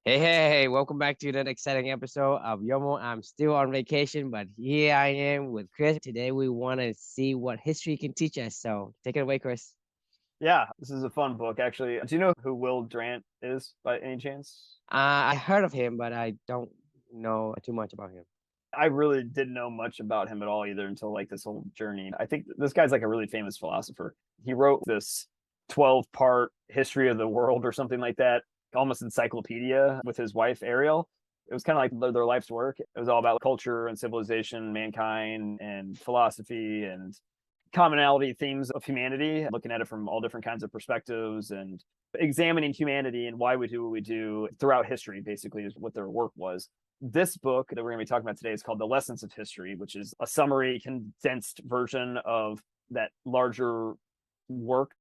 Hey, welcome back to another exciting episode of YOML. I'm still on vacation, but here I am with Chris. Today we want to see what history can teach us. So take it away, Chris. Yeah, this is a fun book, actually. Do you know who Will Durant is by any chance? I heard of him, but I don't know too much about him. I really didn't know much about him at all either until like this whole journey. I think this guy's like a really famous philosopher. He wrote this 12-part history of the world or something like that, almost encyclopedia with his wife, Ariel. It was kind of like their life's work. It was all about culture and civilization, mankind, and philosophy and commonality themes of humanity, looking at it from all different kinds of perspectives and examining humanity and why we do what we do throughout history, basically, is what their work was. This book that we're going to be talking about today is called The Lessons of History, which is a summary, condensed version of that larger work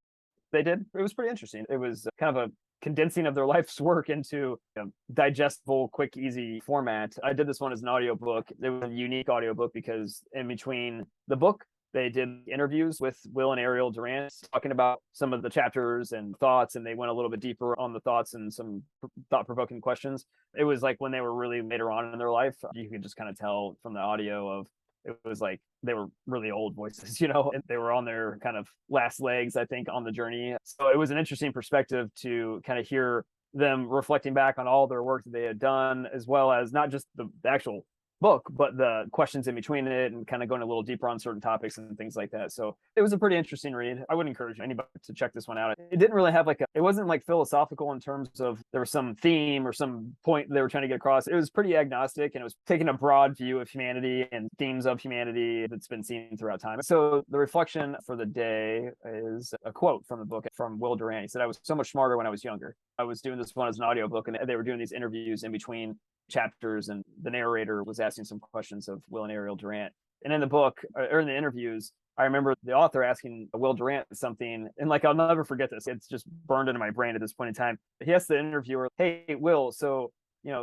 they did. It was pretty interesting. It was kind of a condensing of their life's work into a digestible, quick, easy format. I did this one as an audiobook. It was a unique audiobook because in between the book, they did interviews with Will and Ariel Durant, talking about some of the chapters and thoughts, and they went a little bit deeper on the thoughts and some thought-provoking questions. It was like when they were really later on in their life, you could just kind of tell from the audio of it was like they were really old voices, and they were on their kind of last legs, I think, on the journey. So it was an interesting perspective to kind of hear them reflecting back on all their work that they had done, as well as not just the actual book, but the questions in between it and kind of going a little deeper on certain topics and things like that. So it was a pretty interesting read. I would encourage anybody to check this one out. It didn't really have it wasn't like philosophical in terms of there was some theme or some point they were trying to get across. It was pretty agnostic and it was taking a broad view of humanity and themes of humanity that's been seen throughout time. So the reflection for the day is a quote from the book from Will Durant. He said, "I was so much smarter when I was younger. I was doing this one as an audiobook and they were doing these interviews in between chapters and the narrator was asking some questions of Will and Ariel Durant. And in the book or in the interviews, I remember the author asking Will Durant something, and I'll never forget this. It's just burned into my brain at this point in time. He asked the interviewer, "Hey, Will, so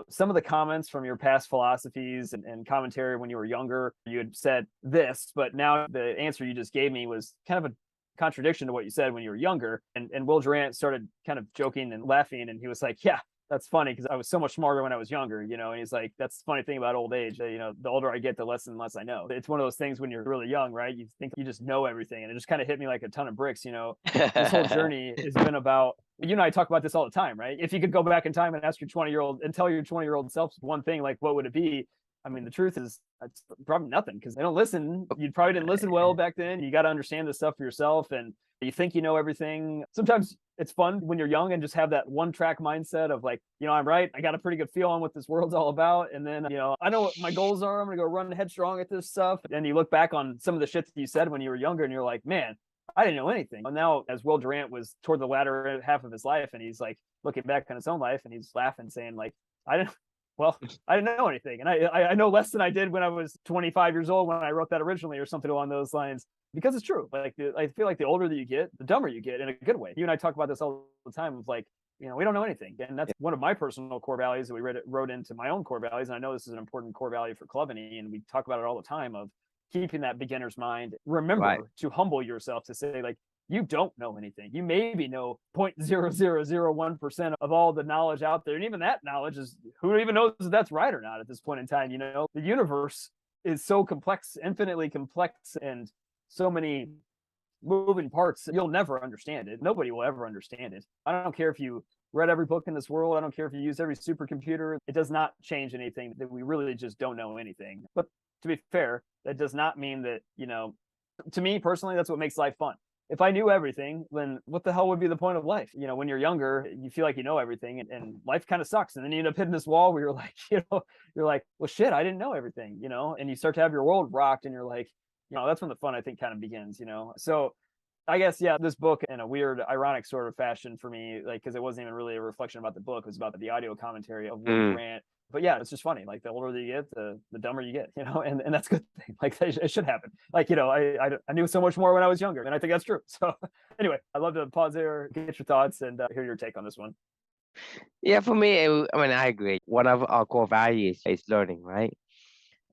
some of the comments from your past philosophies and commentary when you were younger, you had said this, but now the answer you just gave me was kind of a contradiction to what you said when you were younger." And Will Durant started kind of joking and laughing, and he was like, "Yeah, that's funny because I was so much smarter when I was younger, and he's like, that's the funny thing about old age. The older I get, the less and less I know. It's one of those things when you're really young, right? You think you just know everything. And it just kind of hit me like a ton of bricks. This whole journey has been about, you and I talk about this all the time, right? If you could go back in time and ask your 20-year-old and tell your 20-year-old self one thing, like what would it be? I mean, the truth is it's probably nothing because they don't listen. You probably didn't listen well back then. You got to understand this stuff for yourself. And you think you know everything. Sometimes it's fun when you're young and just have that one track mindset of I'm right. I got a pretty good feel on what this world's all about. And then, I know what my goals are. I'm going to go run headstrong at this stuff. And you look back on some of the shit that you said when you were younger and you're like, man, I didn't know anything. And now as Will Durant was toward the latter half of his life and he's looking back on his own life and he's laughing saying I didn't know anything. And I know less than I did when I was 25 years old when I wrote that originally or something along those lines. Because it's true. I feel like the older that you get, the dumber you get in a good way. You and I talk about this all the time of we don't know anything. And that's one of my personal core values that we wrote into my own core values. And I know this is an important core value for Clubany. And we talk about it all the time of keeping that beginner's mind. Remember to humble yourself to say you don't know anything. You maybe know 0.0001% of all the knowledge out there. And even that knowledge is who even knows if that's right or not at this point in time. The universe is so complex, infinitely complex, and so many moving parts, you'll never understand it. Nobody will ever understand it. I don't care if you read every book in this world. I don't care if you use every supercomputer. It does not change anything that we really just don't know anything. But to be fair, that does not mean that, to me personally, that's what makes life fun. If I knew everything, then what the hell would be the point of life? When you're younger, you feel like you know everything and life kind of sucks. And then you end up hitting this wall where you're like, well, shit, I didn't know everything, and you start to have your world rocked and you're like, that's when the fun, I think, kind of begins, So I guess, yeah, this book in a weird, ironic sort of fashion for me, because it wasn't even really a reflection about the book. It was about the audio commentary of Will Durant. But yeah, it's just funny. The older you get, the dumber you get, and that's a good thing. It should happen. I knew so much more when I was younger, and I think that's true. So anyway, I'd love to pause there, get your thoughts, and hear your take on this one. Yeah, for me, I agree. One of our core values is learning, right?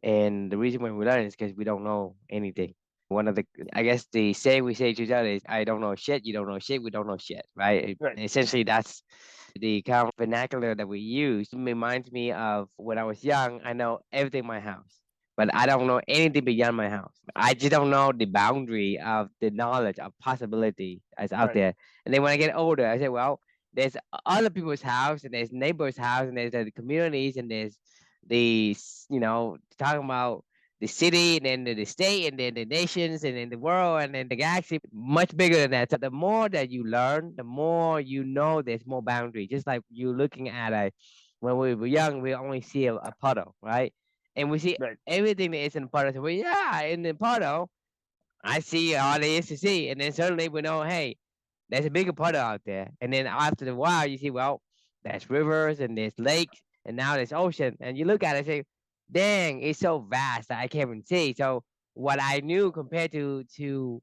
And the reason why we learn is because we don't know anything. I guess the saying we say to each other is, I don't know shit, you don't know shit, we don't know shit, right? Right. And essentially, that's the kind of vernacular that we use reminds me of when I was young. I know everything in my house, but I don't know anything beyond my house. I just don't know the boundary of the knowledge of possibility that's out Right. there. And then when I get older, I say, well, there's other people's house, and there's neighbors' house, and there's the communities, and there's the talking about the city, and then the state, and then the nations, and then the world, and then the galaxy, much bigger than that. So the more that you learn, the more you know there's more boundary. Just like you looking at when we were young, we only see a puddle, right? And we see Right. everything that is in the puddle. So, well, yeah, in the puddle, I see all there is to see. And then suddenly we know, hey, there's a bigger puddle out there. And then after a while, you see, well, there's rivers and there's lakes and now there's ocean. And you look at it and say, dang, it's so vast that I can't even see. So what I knew compared to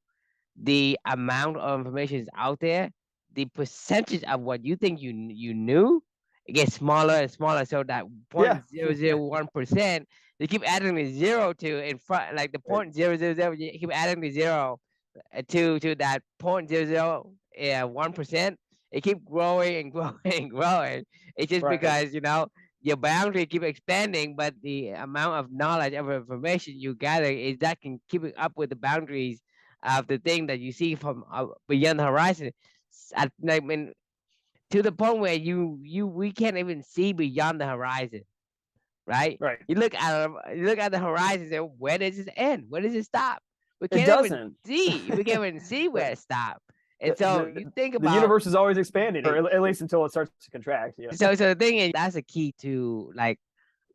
the amount of information is out there, the percentage of what you think you knew, it gets smaller and smaller. So that Yeah. 0.001%, they keep adding the zero to in front, like the Right. 0.000, you keep adding the zero to that 0.001%. It keep growing and growing and growing. It's just Right. because your boundary keep expanding, but the amount of knowledge of information you gather is that can keep it up with the boundaries of the thing that you see from beyond the horizon. I mean, to the point where we can't even see beyond the horizon, right? Right. You look at the horizon and say, where does it end? Where does it stop? We It can't even doesn't. see. We can't even see where it stops. And The, so the you think the about universe is always expanding, or it. at least until it starts to contract. So the thing is, that's a key to like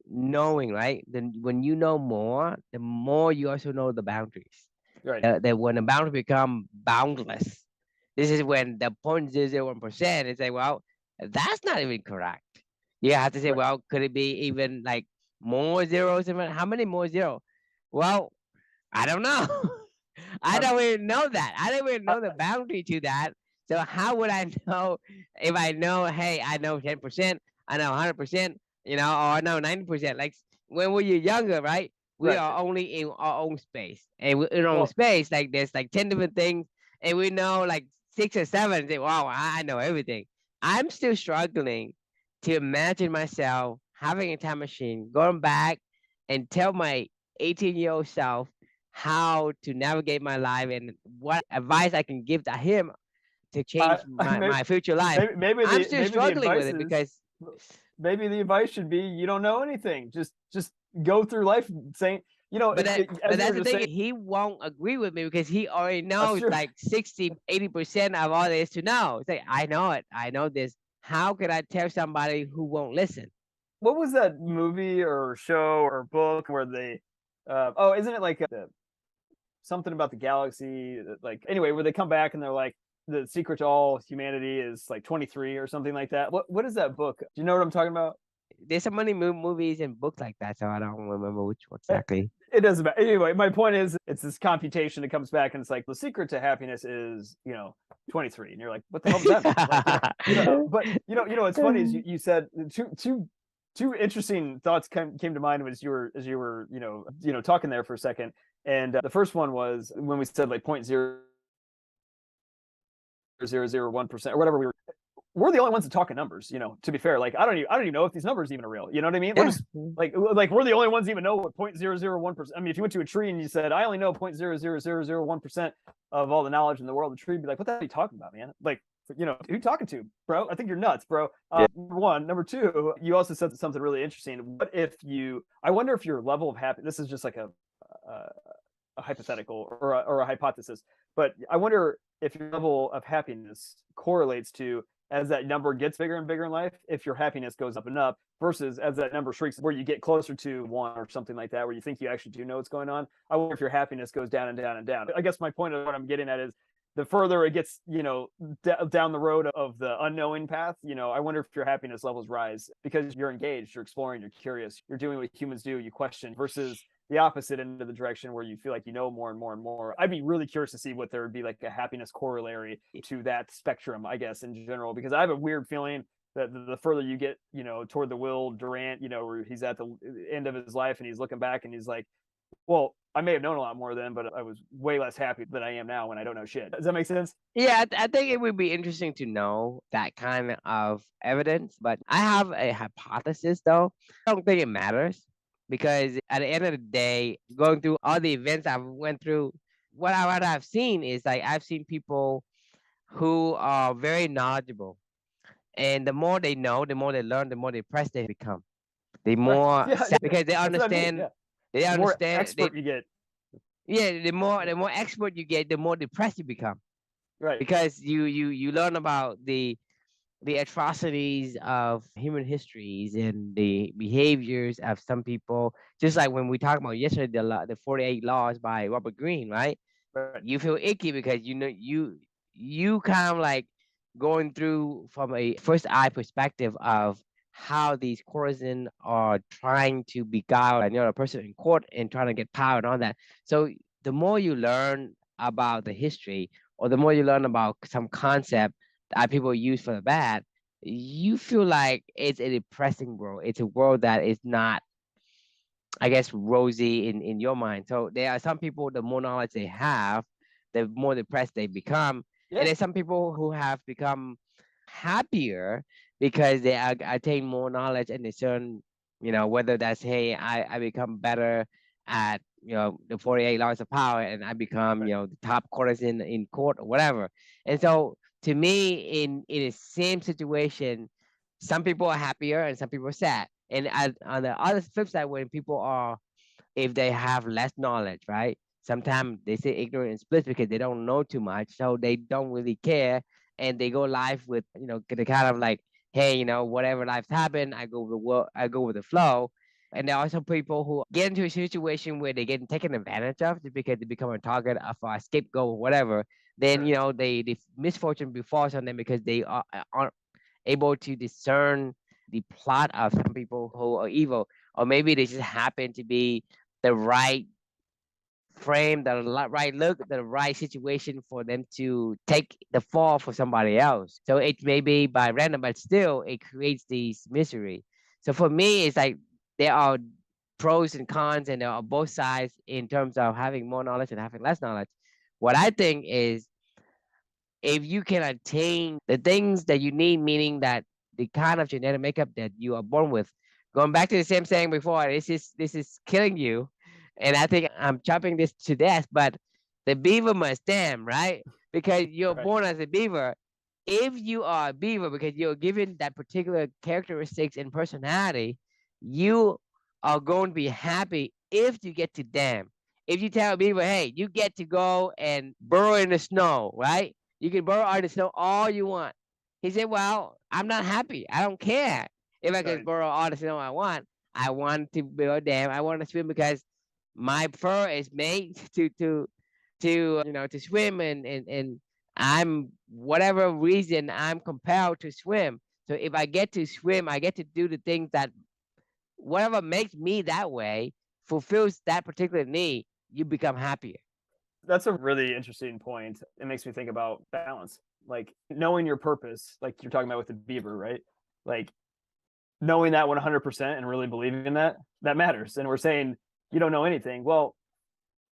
knowing, right? Then when you know more, the more you also know the boundaries. Right. That when the boundaries become boundless, this is when the 0.001% is say, well, that's not even correct. You have to say, Right. well, could it be even like more zeros? How many more zero? Well, I don't know. I I'm, don't even know that. I don't even I, know the boundary to that. So how would I know if I know, hey, I know 10%, I know 100%, or I know 90%. Like when we were younger, right? We right. are only in our own space. And in our own Well, space, like there's like 10 different things. And we know like 6 or 7. Say, wow, I know everything. I'm still struggling to imagine myself having a time machine, going back and tell my 18-year-old self how to navigate my life and what advice I can give to him to change maybe, my future life. I'm still maybe the struggling with advice it is because maybe the advice should be you don't know anything. Just go through life saying but as you were that's the just thing, saying. he won't agree with me because he already That's knows true. like 60-80% of all there is to know. It's like, I know it, I know this. How can I tell somebody who won't listen? What was that movie or show or book where they? Isn't it like something about the galaxy? Like anyway, where they come back and they're like, the secret to all humanity is like 23 or something like that. What is that book? Do you know what I'm talking about? There's so many movies and books like that, so I don't remember which one Eh, exactly. It doesn't matter. Anyway, my point is, it's this computation that comes back, and it's like the secret to happiness is 23, and you're like, what the hell does that mean? Like but what's funny is you said two interesting thoughts came to mind as you were talking there for a second, and the first one was when we said like 0.0001% or whatever we're the only ones that talk in numbers, to be fair. Like I don't even know if these numbers even are real. You know what I mean? We're Yeah. just like we're the only ones that even know what 0.001%. I mean, if you went to a tree and you said, I only know 0.00001% of all the knowledge in the world, the tree would be like, what the hell are you talking about, man? Like, who you talking to, bro? I think you're nuts, bro. Number one. Number two, you also said something really interesting. What if I wonder if your level of happiness, this is just like a hypothetical or a hypothesis, but I wonder if your level of happiness correlates to, as that number gets bigger and bigger in life, if your happiness goes up and up versus as that number shrinks, where you get closer to 1 or something like that, where you think you actually do know what's going on. I wonder if your happiness goes down and down and down. I guess my point of what I'm getting at is the further it gets, down the road of the unknowing path, I wonder if your happiness levels rise because you're engaged, you're exploring, you're curious, you're doing what humans do, you question, versus the opposite end of the direction where you feel like you know more and more and more. I'd be really curious to see what there would be like a happiness corollary to that spectrum, I guess, in general, because I have a weird feeling that the further you get, toward the Will Durant, where he's at the end of his life and he's looking back and he's like, Well, I may have known a lot more then, but I was way less happy than I am now when I don't know shit. Does that make sense? Yeah, I think it would be interesting to know that kind of evidence, but I have a hypothesis though. I don't think it matters because at the end of the day, going through all the events I've went through, what I've seen is like I've seen people who are very knowledgeable, and the more they know, the more they learn, the more depressed they become. The Right. more Yeah, sad, yeah. because That's what I mean. Yeah. they The more understand, they expert you get, yeah, the more expert you get, the more depressed you become right. because you learn about the atrocities of human histories and the behaviors of some people. Just like when we talked about yesterday, the 48 Laws by Robert Greene, right? Right. You feel icky because you know you kind of like going through from a first eye perspective of how these courtesans are trying to beguile another person in court and trying to get power and all that. So the more you learn about the history or the more you learn about some concept that people use for the bad, you feel like it's a depressing world. It's a world that is not, I guess, rosy in your mind. So there are some people, the more knowledge they have, the more depressed they become. And Yeah. there's some people who have become happier because they attain more knowledge and they learn, whether that's, hey, I become better at, the 48 laws of power and I become, Right. the top courtesan in court or whatever. And so to me, in the same situation, some people are happier and some people are sad. And on the other flip side, when people are, if they have less knowledge, right? Sometimes they say ignorant and split because they don't know too much, so they don't really care, and they go live with, the kind of like, hey, whatever life happen, I go with the flow. And there are also people who get into a situation where they get taken advantage of just because they become a target of a scapegoat or whatever. Then Sure. the misfortune befalls on them because they aren't able to discern the plot of some people who are evil, or maybe they just happen to be the right frame, right look, the right situation for them to take the fall for somebody else. So it may be by random, but still it creates this misery. So for me, it's like there are pros and cons, and there are both sides in terms of having more knowledge and having less knowledge. What I think is if you can attain the things that you need, meaning that the kind of genetic makeup that you are born with, going back to the same saying before, this is killing you, and I think I'm chopping this to death. But the beaver must dam, right? Because you're Right. born as a beaver. If you are a beaver because you're given that particular characteristics and personality, you are going to be happy if you get to dam. If you tell a beaver, hey, you get to go and burrow in the snow, right? You can burrow out the snow all you want. He said, well, I'm not happy. I don't care if I can Right. burrow all the snow I want. I want to build a dam. I want to swim because my fur is made to swim, and I'm whatever reason I'm compelled to swim. So if I get to swim, I get to do the things that whatever makes me that way fulfills that particular need. You become happier. That's a really interesting point. It makes me think about balance. Like knowing your purpose, like you're talking about with the beaver, right? Like knowing that 100% and really believing in that, that matters. And we're saying you don't know anything. Well,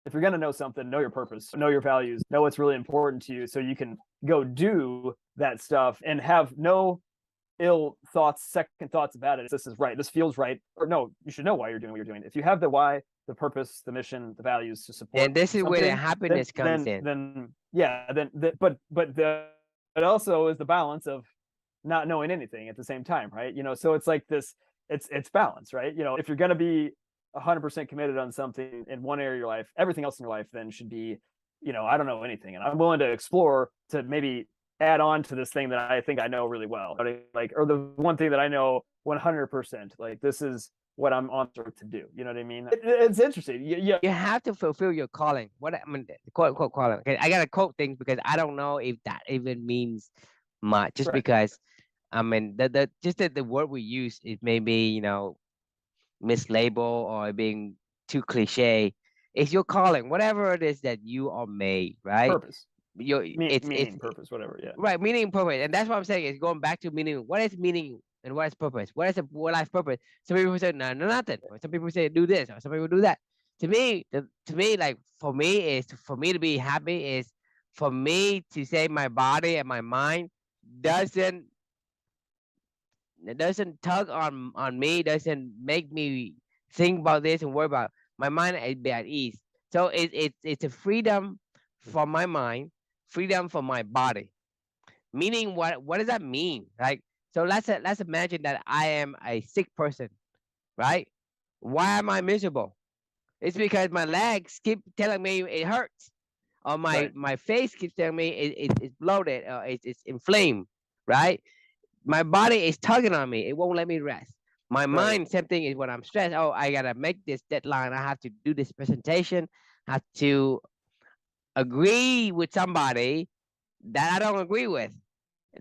if you're going to know something, know your purpose, know your values, know what's really important to you so you can go do that stuff and have no ill thoughts, second thoughts about it. This is right. This feels right. Or no, you should know why you're doing what you're doing. If you have the why, the purpose, the mission, the values to support And this is where the something, happiness comes in. then yeah, but also is the balance of not knowing anything at the same time, right? So it's like this, it's balance, right? If you're going to be 100% committed on something in one area of your life, everything else in your life then should be, I don't know anything, and I'm willing to explore to maybe add on to this thing that I think I know really well, like, or the one thing that I know 100%, like this is what I'm on earth to do. You know what I mean? It's interesting. Yeah, You have to fulfill your calling. What I mean, quote unquote calling. Okay, I gotta quote things because I don't know if that even means much. Just right, because I mean the word we use it may be mislabeled or being too cliche. It's your calling, whatever it is that you are made, right? purpose, Your it's meaning, purpose, whatever. Yeah, right, meaning and purpose, and that's what I'm saying. Is going back to meaning. What is meaning and what is purpose? What is a what life purpose? Some people say no, no, nothing. Or some people say do this, or some people do that. to me, like for me is for me to be happy is for me to say my body and my mind doesn't doesn't tug on me, doesn't make me think about this and worry about my mind and be at ease. So it's a freedom for my mind, freedom for my body. Meaning what does that mean? Like so let's imagine that I am a sick person, right? Why am I miserable? It's because my legs keep telling me it hurts, or Right. my face keeps telling me it's bloated, or it's inflamed, right? My body is tugging on me. It won't let me rest. My Right. mind, same thing is when I'm stressed. Oh, I gotta make this deadline. I have to do this presentation. I have to agree with somebody that I don't agree with.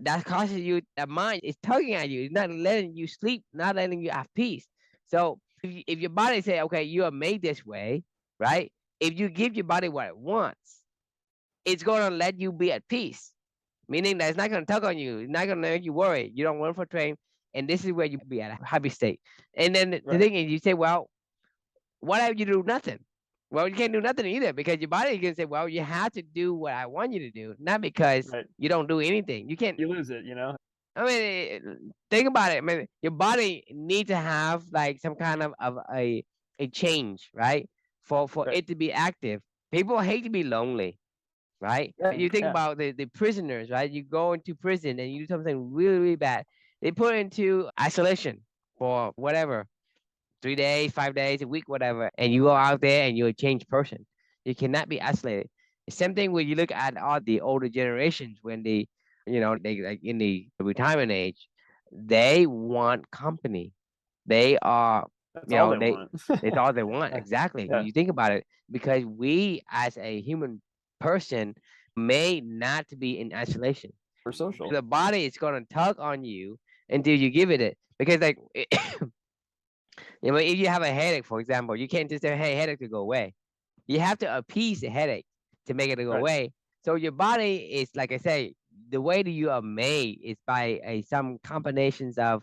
That causes you. The mind is tugging at you. It's not letting you sleep. Not letting you have peace. So if your body say, okay, you are made this way, right? If you give your body what it wants, it's gonna let you be at peace, meaning that it's not going to tug on you. It's not going to make you worry. You don't run for train. And this is where you be at a happy state. And then the Right. thing is, you say, well, what if you do nothing? Well, you can't do nothing either because your body is going to say, well, you have to do what I want you to do, not because Right. you don't do anything. You can't. You lose it, you know? I mean, think about it. I mean, your body needs to have like some kind of a change, right? For Right. it to be active. People hate to be lonely, right? Yeah. You think Yeah. about the prisoners, right? You go into prison and you do something really, really bad. They put into isolation for whatever, 3 days, 5 days, a week, whatever, and you go out there and you're a changed person. You cannot be isolated. The same thing when you look at all the older generations when they like in the retirement age, they want company. They are, That's you all know, they want. they all they want. Yeah. Exactly. When Yeah. you think about it, because we as a human person made not to be in isolation. We're social. The body is gonna tug on you until you give it. Because like if you have a headache, for example, you can't just say, hey, headache to go away. You have to appease the headache to make it go Right. away. So your body is, like I say, the way that you are made is by some combinations of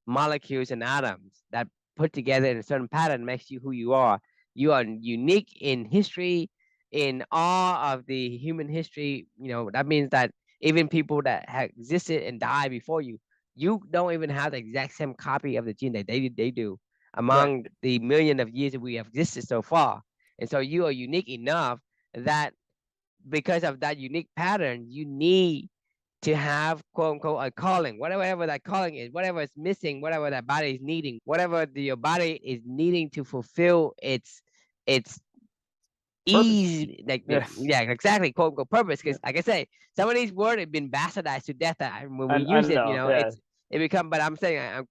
molecules and atoms that put together in a certain pattern makes you who you are. You are unique in history, in all of the human history. That means that even people that have existed and died before you don't even have the exact same copy of the gene that they do Right. among the million of years that we have existed so far. And so you are unique enough that because of that unique pattern, you need to have quote unquote a calling, whatever that calling is, whatever is missing, whatever that body is needing, whatever your body is needing to fulfill its Purpose. ease, like Yeah. yeah, exactly, quote unquote purpose. Because like I say, some of these words have been bastardized to death. When we I use it, know. Yeah. it become. But I'm saying,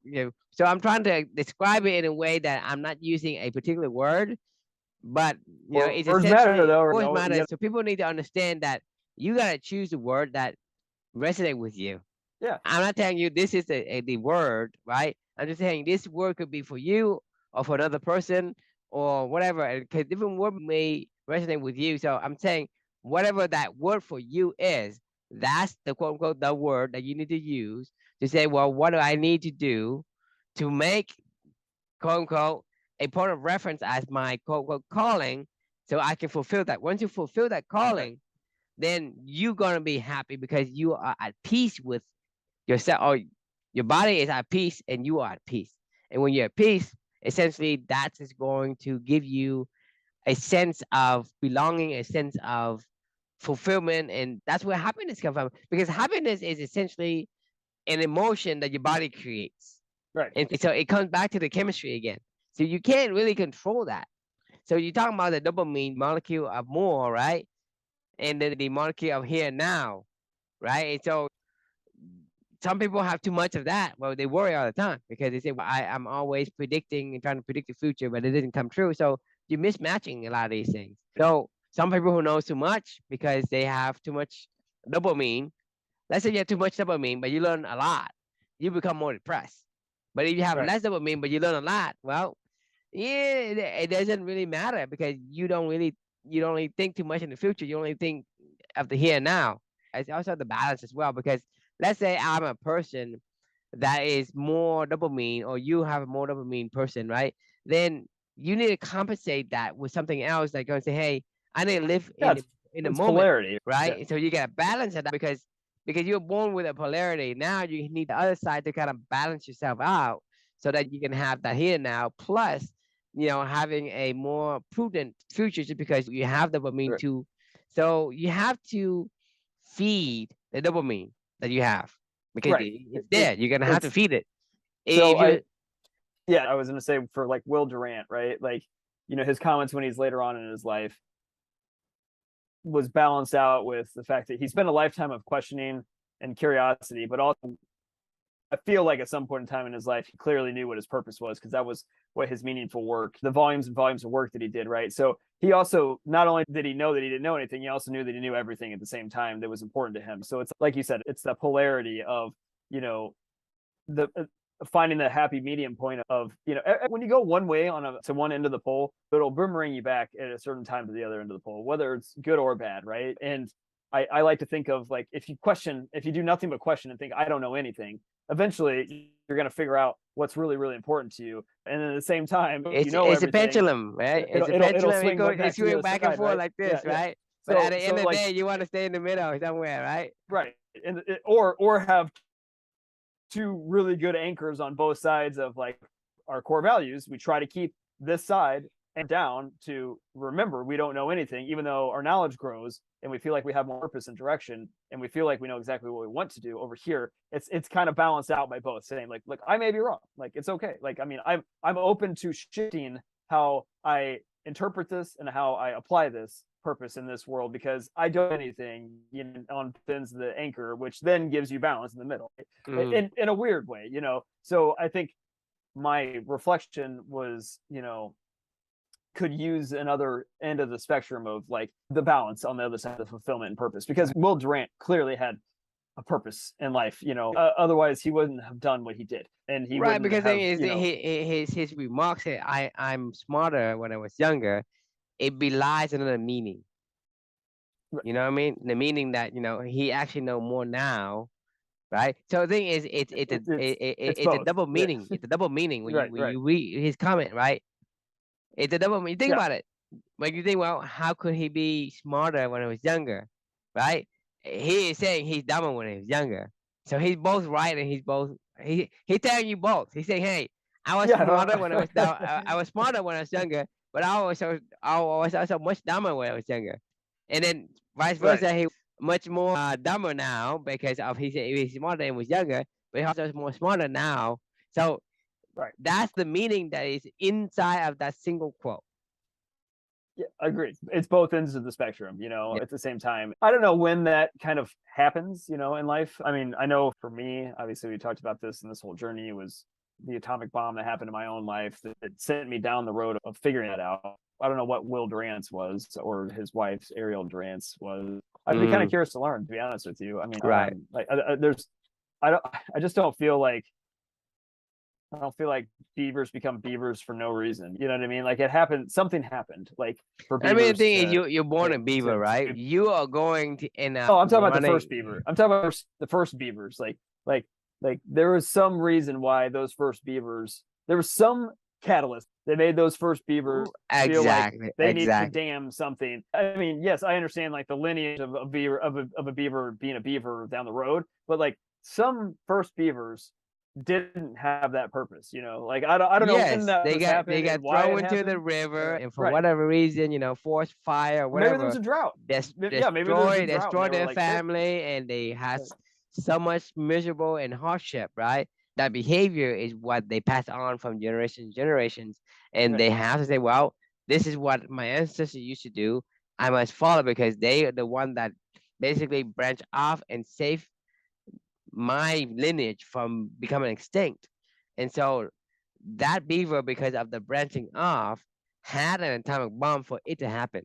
so I'm trying to describe it in a way that I'm not using a particular word, but it's Words matter essentially though. words You matter. got, So people need to understand that you gotta choose a word that resonate with you. yeah. I'm not telling you this is the word, right? I'm just saying this word could be for you or for another person or whatever. Because different word may resonate with you. So I'm saying whatever that word for you is, that's the quote unquote the word that you need to use to say, well, what do I need to do to make quote unquote a point of reference as my quote unquote calling so I can fulfill that. Once you fulfill that Right. calling, then you're gonna be happy because you are at peace with yourself, or your body is at peace and you are at peace. And when you're at peace, essentially that is going to give you a sense of belonging, a sense of fulfillment, and that's where happiness comes from. Because happiness is essentially an emotion that your body creates. Right. And so it comes back to the chemistry again. So you can't really control that. So you're talking about the dopamine molecule of more, right? And then the molecule of here and now, right? And so some people have too much of that. Well, they worry all the time because they say, well, I'm always predicting and trying to predict the future, but it doesn't come true. So you're mismatching a lot of these things. So some people who know too much because they have too much dopamine. Let's say you have too much dopamine, but you learn a lot, you become more depressed. But if you have Right. less dopamine, but you learn a lot, well, yeah, it doesn't really matter because you don't really think too much in the future. You only think of the here and now. It's also the balance as well because let's say I'm a person that is more dopamine or you have a more dopamine person, right? Then you need to compensate that with something else. Like going to say, hey, I need to live Yeah, in the it's moment, polarity, right? yeah. So you got to balance it because you're born with a polarity. Now you need the other side to kind of balance yourself out so that you can have that here now. Plus, having a more prudent future just because you have dopamine Right, too. So you have to feed the dopamine that you have because right. it's there. You're gonna have to It's feed it. so If you yeah, I was gonna say for like Will Durant, right? Like, his comments when he's later on in his life was balanced out with the fact that he spent a lifetime of questioning and curiosity, but also I feel like at some point in time in his life, he clearly knew what his purpose was because that was what his meaningful work, the volumes and volumes of work that he did, right? So he also, not only did he know that he didn't know anything, he also knew that he knew everything at the same time that was important to him. So it's like you said, it's the polarity of, the finding the happy medium point of, when you go one way to one end of the pole, it'll boomerang you back at a certain time to the other end of the pole, whether it's good or bad, right? And I like to think of like if you do nothing but question and think I don't know anything, eventually you're going to figure out what's really really important to you, and then at the same time it's a everything, pendulum, right? It's a it'll pendulum. swing It back to the swings other back and side, forth right? like Yeah, this, yeah. right? But at So the end of the like day, you want to stay in the middle somewhere, right? right, and or have two really good anchors on both sides of like our core values. We try to keep this side and down to remember we don't know anything, even though our knowledge grows and we feel like we have more purpose and direction and we feel like we know exactly what we want to do. Over here, it's kind of balanced out by both saying like, look, I may be wrong. Like it's okay. Like, I mean, I'm open to shifting how I interpret this and how I apply this purpose in this world because I don't anything on things the anchor, which then gives you balance in the middle, Mm. in a weird way, So I think my reflection was, could use another end of the spectrum of like the balance on the other side of fulfillment and purpose because Will Durant clearly had a purpose in life, otherwise he wouldn't have done what he did and he Right, wouldn't because the thing have, is that his remarks that I'm smarter when I was younger, it belies another meaning. You know what I mean? The meaning that he actually know more now, right? So the thing is, it's it's a both. double Yeah. meaning. It's a double meaning when Right, right. you read his comment, right? It's a double meaning. Think Yeah. about it. Like you think, well, how could he be smarter when he was younger, right? He is saying he's dumber when he was younger. So he's both right and he's telling you both. He's saying, hey, I was Yeah. smarter when I was dumb. I was smarter when I was younger, but I was also much dumber when I was younger. And then vice Right. versa, he much more dumber now because of he's smarter and was younger, but he also is more smarter now. So Right. that's the meaning that is inside of that single quote. Yeah, agreed. It's both ends of the spectrum, Yeah. at the same time. I don't know when that kind of happens, in life. I mean, I know for me, obviously we talked about this in this whole journey was the atomic bomb that happened in my own life that sent me down the road of figuring that out. I don't know what Will Durant's was or his wife's Ariel Durant's was. I'd be kind of curious to learn, to be honest with you. I mean, Right. I just don't feel like beavers become beavers for no reason. You know what I mean? Like it happened, something happened. Like for I mean, the beavers thing is, to you're born a beaver, right? You are going to end up oh, I'm talking about the running. first beaver. I'm talking about the first beavers. Like there was some reason why those first beavers. There was some catalyst that made those first beavers feel like Exactly. they need to Exactly. dam something. I mean, yes, I understand like the lineage of a beaver of a beaver being a beaver down the road, but like some first beavers didn't have that purpose, like I don't know when Yes, that they was got happened and why thrown it into the happened. river, and for Right. whatever reason, forced fire or Or maybe there was whatever, a drought. Yeah, maybe there was a drought and they destroyed were their like, shit. family, and they had so much miserable and hardship, right? That behavior is what they pass on from generation to generations, and Right. they have to say, well, this is what my ancestors used to do. I must follow because they are the one that basically branch off and save my lineage from becoming extinct. And so that beaver, because of the branching off, had an atomic bomb for it to happen.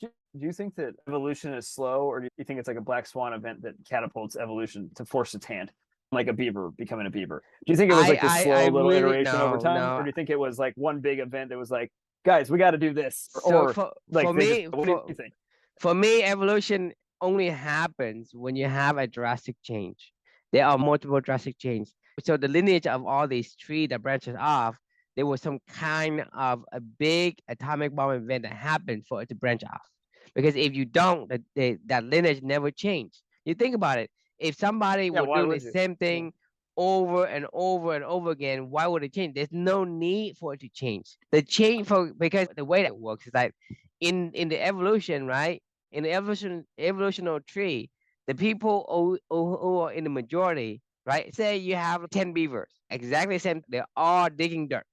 Do you think that evolution is slow, or do you think it's like a black swan event that catapults evolution to force its hand, like a beaver becoming a beaver? Do you think it was like this I slow little really iteration over no time, or no. do you think it was like one big event that was like, guys, we got to do this, So or like they just? What do you think? for me, evolution only happens when you have a drastic change. There are multiple drastic changes. So the lineage of all these trees that branches off, there was some kind of a big atomic bomb event that happened for it to branch off. Because if you don't, that lineage never changed. You think about it. If somebody Yeah, were why doing the would you? same Yeah. thing over and over and over again, why would it change? There's no need for it to change. The change for because the way that works is like in the evolution, right? In the evolutionary tree, the people who are in the majority, right? Say you have 10 beavers, exactly the same. They're all digging dirt,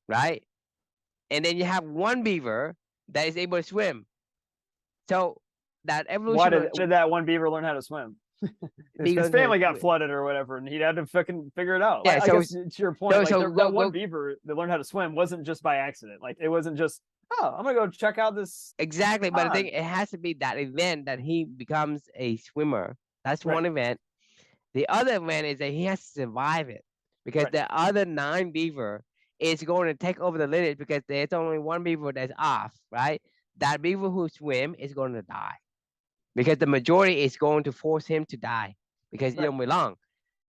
right? And then you have one beaver that is able to swim. So that Why evolutionary did that one beaver learn how to swim? His beavers family got flooded or whatever, and he had to fucking figure it out. yeah. Like, I guess to your point, like that one Go beaver that learned how to swim wasn't just by accident. Like it wasn't just, oh, I'm gonna go check out this exactly. But the thing, pond. it has to be that event that he becomes a swimmer. That's Right, one event. The other event is that he has to survive it because right, the other 9 beaver is going to take over the lineage because there's only one beaver that's off, right? That beaver who swim is going to die because the majority is going to force him to die because you right, don't belong.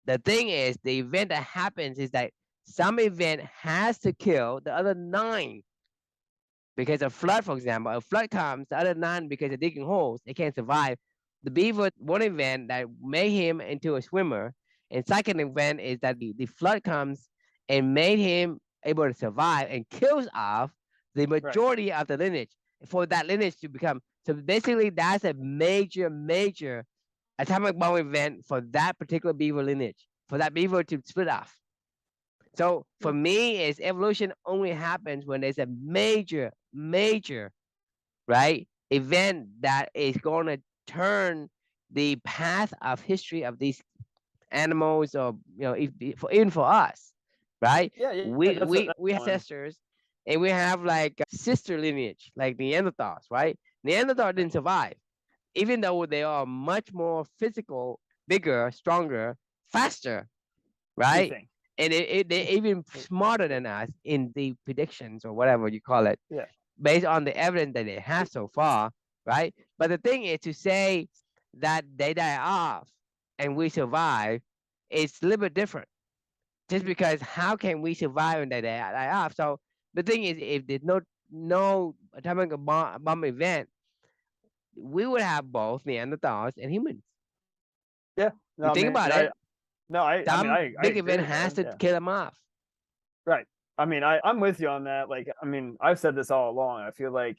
The thing is, the event that happens is that some event has to kill the other 9 because a flood, for example, a flood comes, the other 9 because they're digging holes, they can't survive. The beaver, one event that made him into a swimmer, and second event is that the flood comes and made him able to survive and kills off the right. majority of the lineage for that lineage to become. So basically, that's a major atomic bomb event for that particular beaver lineage, for that beaver to split off. So for me, is evolution only happens when there's a major, right, event that is going to turn the path of history of these animals, or if, even for us, right? Yeah, yeah. We have One. ancestors, and we have like a sister lineage, like Neanderthals, right? Neanderthal Right. didn't survive, even though they are much more physical, bigger, stronger, faster, right? Anything. And they're even smarter than us in the predictions or whatever you call it, Yeah. based on the evidence that they have so far, right? But the thing is to say that they die off and we survive, it's a little bit different. Just because how can we survive and they die off? So the thing is, if there's no atomic bomb event, we would have both Neanderthals and humans. Yeah. No, You I think mean, about it, I mean, some I big agree event with has that. to Yeah. kill them off. Right. I mean, I'm with you on that. Like, I mean, I've said this all along. I feel like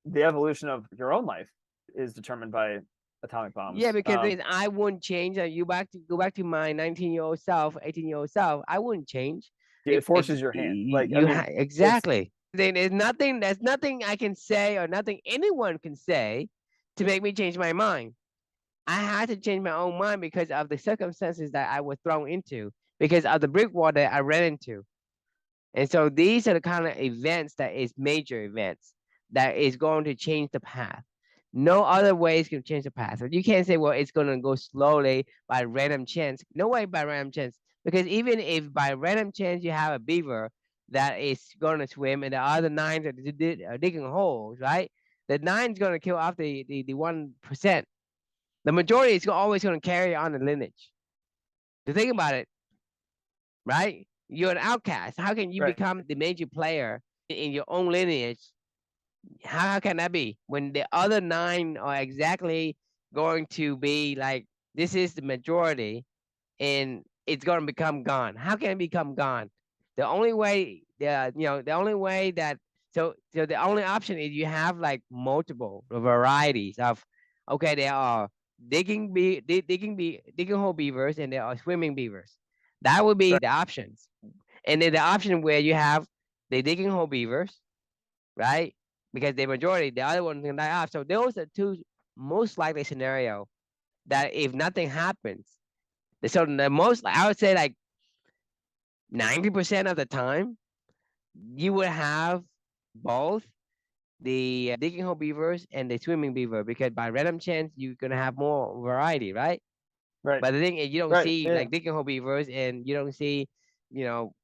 the evolution of your own life is determined by atomic Yeah, bombs. because I wouldn't change. You go back to my 19-year-old self, 18-year-old self. I wouldn't change. It If forces your hand. Like, I mean, it's exactly. Then there's nothing I can say or nothing anyone can say to make me change my mind. I had to change my own mind because of the circumstances that I was thrown into, because of the brick wall that I ran into. And so these are the kind of events that is major events that is going to change the path. No other ways can change the path. You can't say, well, it's going to go slowly by random chance. No way by random chance. Because even if by random chance you have a beaver that is going to swim and the other 9 are digging holes, right? The 9 is going to kill off the 1%. The majority is always going to carry on the lineage. To think about it, right? You're an outcast. How can you right. become the major player in your own lineage? How can that be when the other 9 are exactly going to be like, this is the majority and it's going to become gone? How can it become gone? The only way, the only way that, so the only option is you have like multiple varieties of, okay, there are digging hole beavers and there are swimming beavers. That would be Right. the options. And then the option where you have the digging hole beavers, right? Because the majority, the other one's gonna die off. So those are 2 most likely scenario that if nothing happens, so the most, I would say like 90% of the time, you would have both the digging hole beavers and the swimming beaver, because by random chance you're gonna have more variety, right? Right. But the thing is, you don't Right. see Yeah. like digging hole beavers, and you don't see, you know,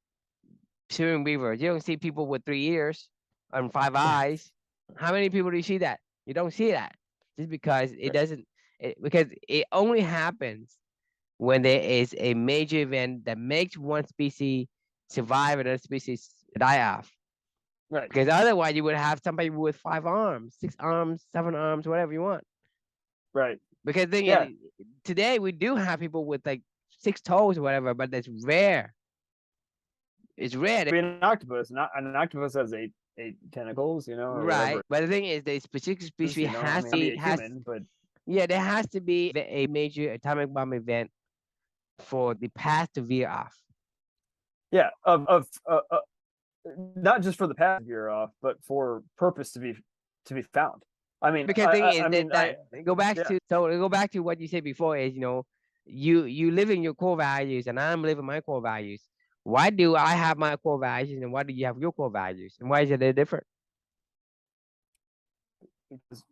swimming beavers. You don't see people with 3 ears and 5 eyes. How many people do you see that? You don't see that, just because it Right. doesn't. Because it only happens when there is a major event that makes one species survive and other species die off. Right. Because otherwise, you would have somebody with 5 arms, 6 arms, 7 arms, whatever you want. Right. Because the thing Yeah. is, today we do have people with like 6 toes or whatever, but that's rare. It's rare. Be an octopus. Not an octopus has eight tentacles, you know, or Right. whatever. But the thing is, the specific species You know, I has mean, to be be a human, but yeah, there has to be a major atomic bomb event for the path to veer off. yeah, not just for the path to veer off, but for purpose to be found. I mean, Because the thing is I mean, go back yeah. to what you said before is, you know, you live in your core values and I'm living my core values. Why do I have my core values and why do you have your core values? And why is it different? Because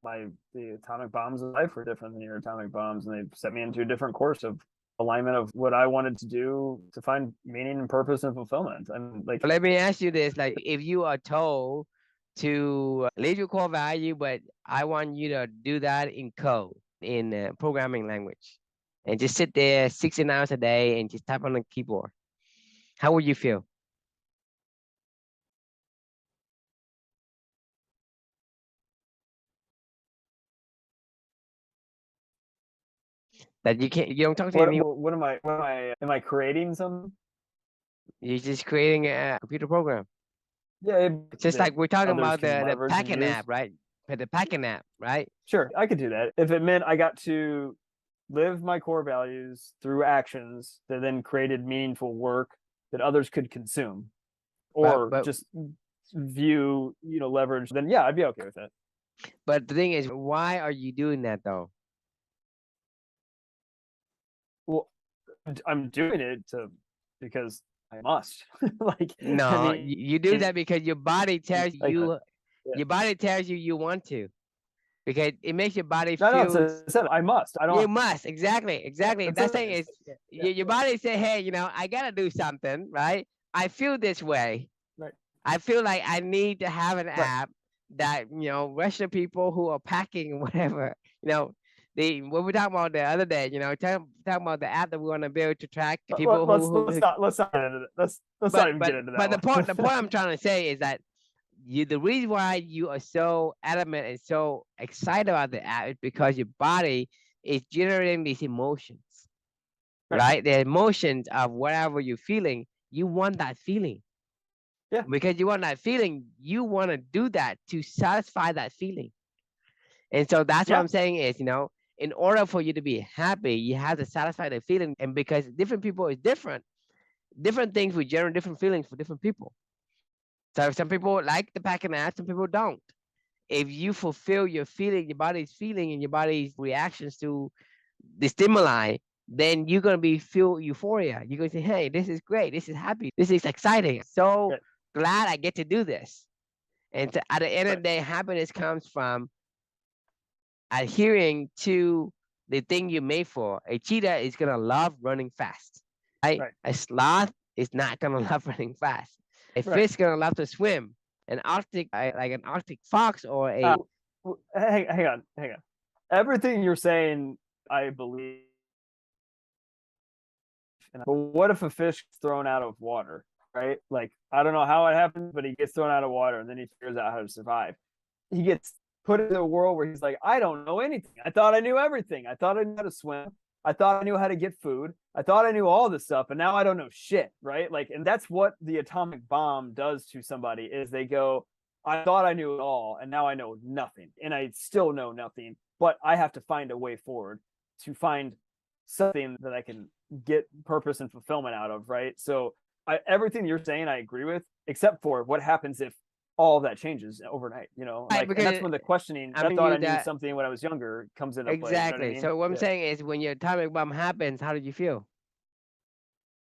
the atomic bombs of life were different than your atomic bombs, and they set me into a different course of alignment of what I wanted to do to find meaning and purpose and fulfillment. And like, But let me ask you this: like, if you are told to leave your core value, but I want you to do that in code, in programming language, and just sit there 16 hours a day and just type on the keyboard, how would you feel? That you don't talk to anyone. what am I creating something? You're just creating a computer program. Yeah, It's just like we're talking about the leverage and packing use. app, right? The packing app, right? Sure, I could do that if it meant I got to live my core values through actions that then created meaningful work that others could consume, or But just view, you know, leverage. Then yeah, I'd be okay with that. but the thing is, why are you doing that though? Well, I'm doing it because I must. Like, No, I mean, you do that because your body tells like, you. yeah. Your body tells you you want to, because it makes your body No, feel. it's I must. I don't. You must exactly. That thing is, your body say, hey, you know, I gotta do something, right? I feel this way. Right. I feel like I need to have an Right. app that, you know, Russian people who are packing whatever, you know, what we talking about the other day, you know, talking about the app that we want to build to track people let's not get into that. Let's not even get into that. But the point I'm trying to say is that the reason why you are so adamant and so excited about the app is because your body is generating these emotions, right? The emotions of whatever you're feeling. You want that feeling. Yeah. Because you want that feeling, you want to do that to satisfy that feeling. And so that's what I'm saying is, you know, in order for you to be happy, you have to satisfy the feeling. And because different people is different things will generate different feelings for different people. So some people like the packing app, some people don't. If you fulfill your feeling, your body's feeling and your body's reactions to the stimuli, then you're gonna feel euphoria. You're gonna say, hey, this is great, this is happy, this is exciting. So glad I get to do this. And at the end of the day, happiness comes from adhering to the thing you're made for. A cheetah is gonna love running fast, right? A sloth is not gonna love running fast. A fish is gonna love to swim. An Arctic, like an Arctic fox or a. Hang on. Everything you're saying, I believe. But what if a fish gets thrown out of water, right? Like, I don't know how it happens, but he gets thrown out of water and then he figures out how to survive. He gets put into a world where he's like, I don't know anything. I thought I knew everything. I thought I knew how to swim. I thought I knew how to get food. I thought I knew all this stuff, and now I don't know shit, right? Like, and that's what the atomic bomb does to somebody is they go, I thought I knew it all, and now I know nothing, and I still know nothing, but I have to find a way forward to find something that I can get purpose and fulfillment out of, right? So everything you're saying, I agree with, except for what happens if all of that changes overnight, you know, like, and that's when the questioning, I thought I knew something when I was younger comes into play. Exactly. You know what I mean? So what I'm saying is, when your atomic bomb happens, how did you feel?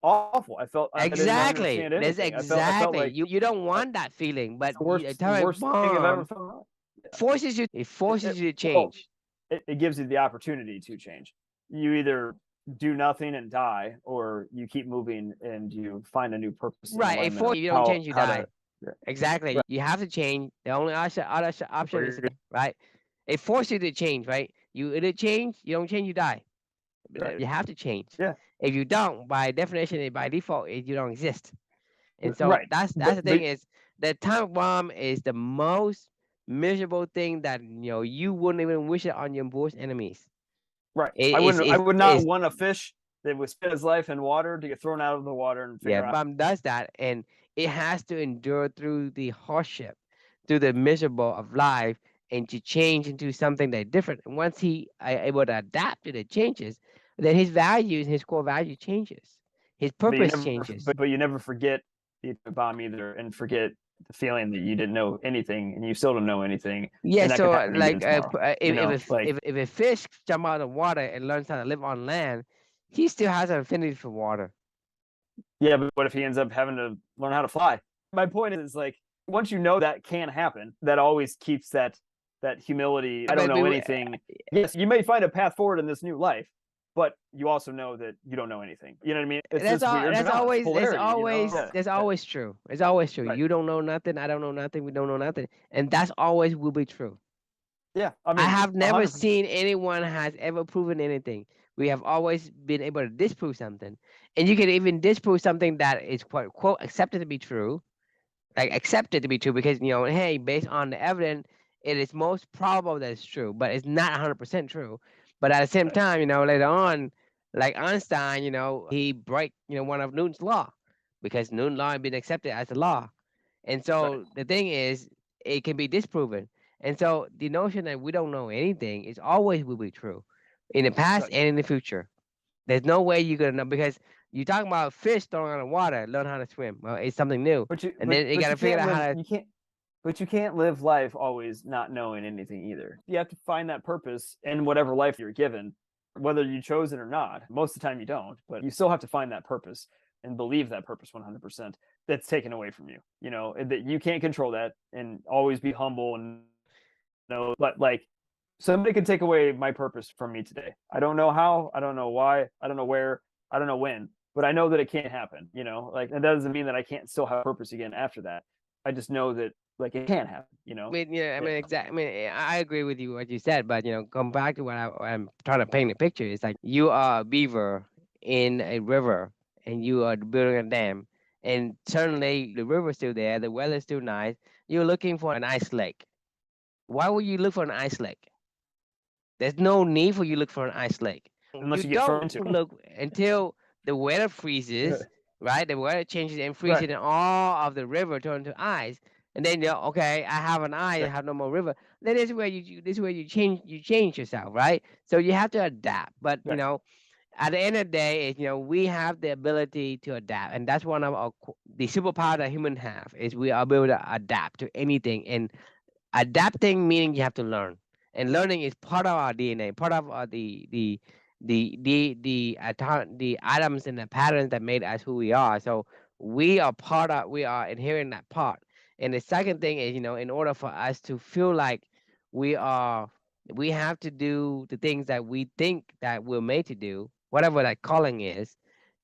Awful. I felt exactly. I didn't That's exactly. I felt like you don't want that feeling, but the worst thing I've ever felt. Forces you. It forces you to change. It gives you the opportunity to change. You either do nothing and die, or you keep moving and you find a new purpose. Right. If you don't change, you die. Exactly. You have to change. The only other option is right. It forces you to change, right? You either change, you don't change, you die. You have to change. Yeah. If you don't, by definition, by default, you don't exist. And so Right. that's the thing is the atomic bomb is the most miserable thing that you wouldn't even wish it on your worst enemies. right. It I is would not is want a fish that would spend his life in water to get thrown out of the water and yeah, figure out. bomb does that, and it has to endure through the hardship, through the miserable of life, and to change into something that's different. And once he able to adapt to the changes, then his values, his core value changes, his purpose changes. But you never forget the atomic bomb either, and forget the feeling that you didn't know anything and you still don't know anything, Yeah, and that could so happen again tomorrow. if a fish jump out of water and learns how to live on land, he still has an affinity for water. Yeah, but what if he ends up having to learn how to fly? My point is, like, once you know that can happen, that always keeps that humility. I don't know anything. Yes, you may find a path forward in this new life, but you also know that you don't know anything. You know what I mean? It's That's this all. weird balance, polarity. That's always true. It's always true. Right. You don't know nothing. I don't know nothing. We don't know nothing, and that's always will be true. Yeah, I I mean, have never 100%. seen anyone has ever proven anything. We have always been able to disprove something, and you can even disprove something that is quote accepted to be true, like accepted to be true because hey, based on the evidence, it is most probable that it's true, but it's not 100% true. But at the same Right. time, later on, like Einstein, he break one of Newton's law because Newton's law had been accepted as a law. And Right. so the thing is, it can be disproven. And so the notion that we don't know anything is always will be true in the past Right. and in the future. There's no way you're gonna know because you talking about fish throwing on the water, learn how to swim. Well, it's something new, and then you But gotta you figure can't out how live. to. You can't. But you can't live life always not knowing anything either. You have to find that purpose in whatever life you're given, whether you chose it or not. Most of the time you don't, but you still have to find that purpose and believe that purpose 100%. That's taken away from you. That you can't control that, and always be humble and know. But like, somebody can take away my purpose from me today. I don't know how, I don't know why, I don't know where, I don't know when, but I know that it can't happen. Like, that doesn't mean that I can't still have purpose again after that. I just know that, like, it can happen. I mean, yeah, I Yeah. mean, exactly. I mean, I agree with you what you said, but come back to what I'm trying to paint a picture. It's like you are a beaver in a river, and you are building a dam, and suddenly the river's still there, the weather's still nice. You're looking for an ice lake. Why would you look for an ice lake? There's no need for you to look for an ice lake. You Unless you get thrown don't into it. look until the weather freezes, right? The weather changes and freezes, Right. and all of the river turns to ice. And then okay, I have an ice, I Right. have no more river. Then this is where you change yourself, right? So you have to adapt. But Right. at the end of the day, is we have the ability to adapt, and that's one of the superpower that humans have is we are able to adapt to anything. And adapting meaning you have to learn, and learning is part of our DNA, part of the items and the patterns that made us who we are. So we are inheriting that part. And the second thing is, in order for us to feel like we are, we have to do the things that we think that we're made to do, whatever that calling is,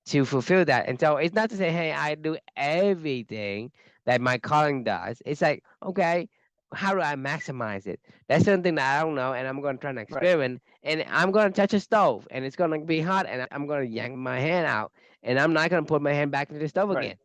to fulfill that. And so it's not to say, hey, I do everything that my calling does. It's like, okay, how do I maximize it? That's something that I don't know, and I'm going to try to Right. experiment. And I'm going to touch a stove, and it's going to be hot, and I'm going to yank my hand out, and I'm not going to put my hand back into the stove Right. again.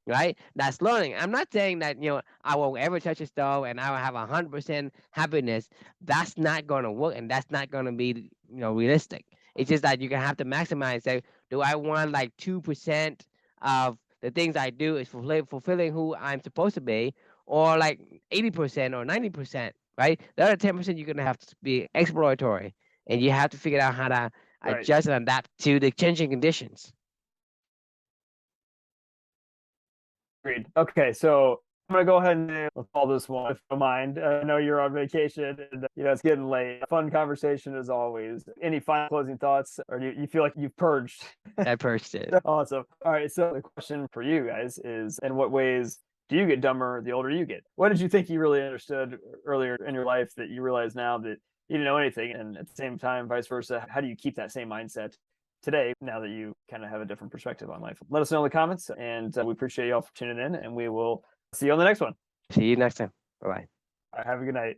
Right? That's learning. I'm not saying that I won't ever touch a stove and I will have 100% happiness. That's not going to work, and that's not going to be realistic. It's just that you can have to maximize. Say, do I want like 2% of the things I do is fulfilling who I'm supposed to be, or like 80% or 90%, right? The other 10% you're gonna have to be exploratory, and you have to figure out how to Right. adjust and adapt to the changing conditions. Agreed. Okay, so I'm gonna go ahead and call this one if you don't mind. I know you're on vacation and it's getting late. Fun conversation as always. Any final closing thoughts, or you feel like you've purged? I purged it. Awesome. All right. So the question for you guys is, in what ways do you get dumber the older you get? What did you think you really understood earlier in your life that you realize now that you didn't know anything? And at the same time, vice versa, how do you keep that same mindset today now that you kind of have a different perspective on life? Let us know in the comments, and we appreciate you all for tuning in, and we will see you on the next one. See you next time. Bye bye. All right, have a good night.